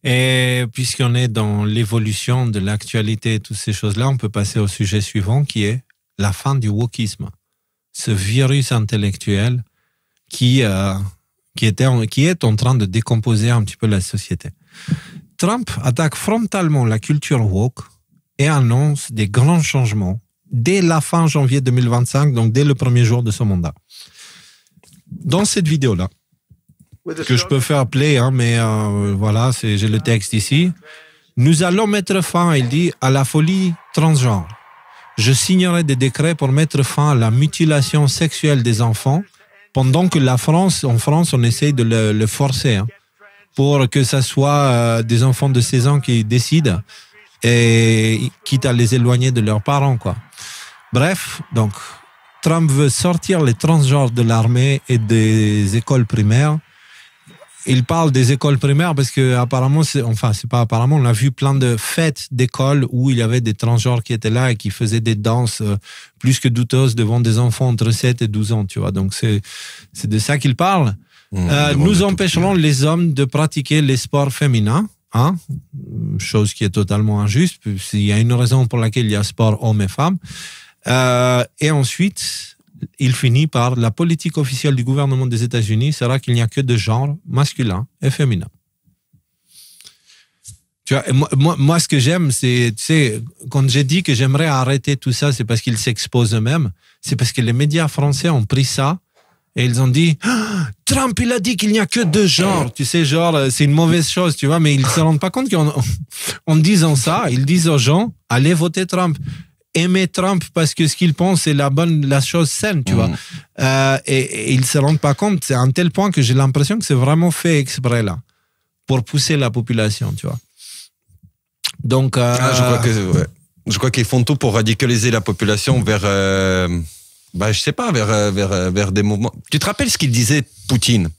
Et puisqu'on est dans l'évolution de l'actualité et toutes ces choses-là, on peut passer au sujet suivant qui est la fin du wokisme. Ce virus intellectuel qui est en train de décomposer un petit peu la société. Trump attaque frontalement la culture woke et annonce des grands changements dès la fin janvier 2025, donc dès le premier jour de son mandat. Dans cette vidéo-là, que je peux faire play, mais voilà, j'ai le texte ici. Nous allons mettre fin, il dit, à la folie transgenre. Je signerai des décrets pour mettre fin à la mutilation sexuelle des enfants, pendant que en France, on essaye de le forcer, pour que ça soit des enfants de 16 ans qui décident, et quitte à les éloigner de leurs parents, quoi. Bref, donc, Trump veut sortir les transgenres de l'armée et des écoles primaires. Il parle des écoles primaires parce que apparemment, c'est pas apparemment, on a vu plein de fêtes d'écoles où il y avait des transgenres qui étaient là et qui faisaient des danses plus que douteuses devant des enfants entre 7 et 12 ans, tu vois. Donc, c'est de ça qu'il parle. Nous empêcherons les hommes de pratiquer les sports féminins, chose qui est totalement injuste. Il y a une raison pour laquelle il y a sport hommes et femmes. Et ensuite, il finit par la politique officielle du gouvernement des États-Unis sera qu'il n'y a que deux genres, masculin et féminin. Tu vois, moi, ce que j'aime, c'est, tu sais, quand j'ai dit que j'aimerais arrêter tout ça, c'est parce qu'ils s'exposent eux-mêmes. C'est parce que les médias français ont pris ça et ils ont dit Trump, il a dit qu'il n'y a que deux genres. Tu sais, genre, c'est une mauvaise chose, tu vois, mais ils ne se rendent pas compte qu'en disant ça, ils disent aux gens allez voter Trump. Aimer Trump parce que ce qu'il pense c'est la chose saine, tu vois. Et ils ne se rendent pas compte. C'est à un tel point que j'ai l'impression que c'est vraiment fait exprès là, pour pousser la population, tu vois. Donc, je crois qu'ils font tout pour radicaliser la population vers, je sais pas, vers des mouvements. Tu te rappelles ce qu'il disait Poutine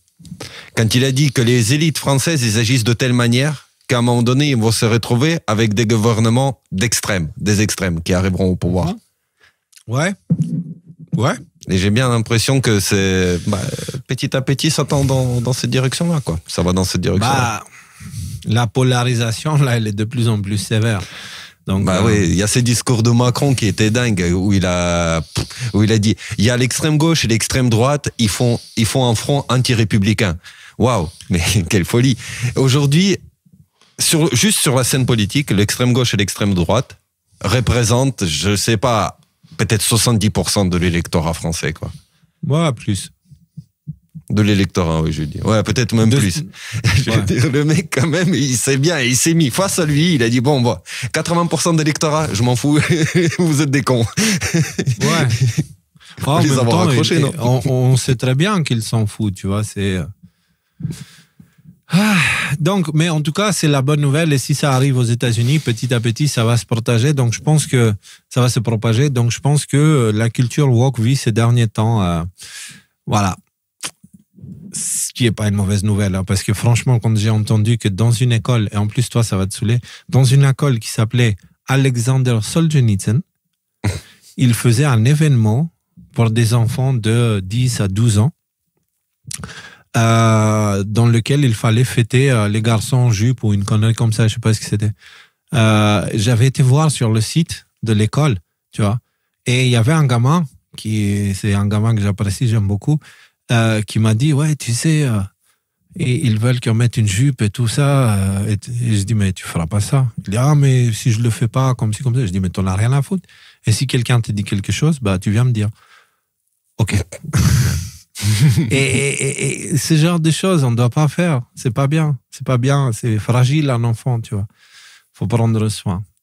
quand il a dit que les élites françaises ils agissent de telle manière qu'à un moment donné, ils vont se retrouver avec des gouvernements des extrêmes qui arriveront au pouvoir. Ouais. Et j'ai bien l'impression que c'est petit à petit, ça tend dans cette direction-là, quoi. Ça va dans cette direction-là. La polarisation, là, elle est de plus en plus sévère. Donc, oui, il y a ces discours de Macron qui étaient dingues, où il a dit, il y a l'extrême gauche et l'extrême droite, ils font un front anti-républicain. Waouh, mais quelle folie. Aujourd'hui, juste sur la scène politique, l'extrême gauche et l'extrême droite représentent, je sais pas, peut-être 70% de l'électorat français, quoi. Ouais, plus. De l'électorat, oui, je dis. Ouais, peut-être même plus. Je veux dire, le mec, quand même, il sait bien, il s'est mis face à lui, il a dit, 80% d'électorat, je m'en fous, vous êtes des cons. Ouais. En les avoir accrochés, non? On sait très bien qu'ils s'en foutent, tu vois, c'est... Donc, mais en tout cas, c'est la bonne nouvelle. Et si ça arrive aux États-Unis, petit à petit, ça va se propager. Donc, je pense que ça va se propager. Donc, je pense que la culture woke vit ces derniers temps. Voilà. Ce qui n'est pas une mauvaise nouvelle. Parce que franchement, quand j'ai entendu que dans une école, et en plus, toi, ça va te saouler, dans une école qui s'appelait Alexander Solzhenitsyn, il faisait un événement pour des enfants de 10 à 12 ans. Dans lequel il fallait fêter les garçons en jupe ou une connerie comme ça, je sais pas ce que c'était. J'avais été voir sur le site de l'école, tu vois, et il y avait un gamin c'est un gamin que j'apprécie, j'aime beaucoup, qui m'a dit ouais, tu sais, et ils veulent qu'on mette une jupe et tout ça, et je dis mais tu feras pas ça. Il dit mais si je le fais pas comme ci comme ça, je dis mais t'en as rien à foutre. Et si quelqu'un te dit quelque chose, tu viens me dire. Ok. et ce genre de choses, on ne doit pas faire. C'est pas bien. C'est fragile un enfant, tu vois. Faut prendre soin.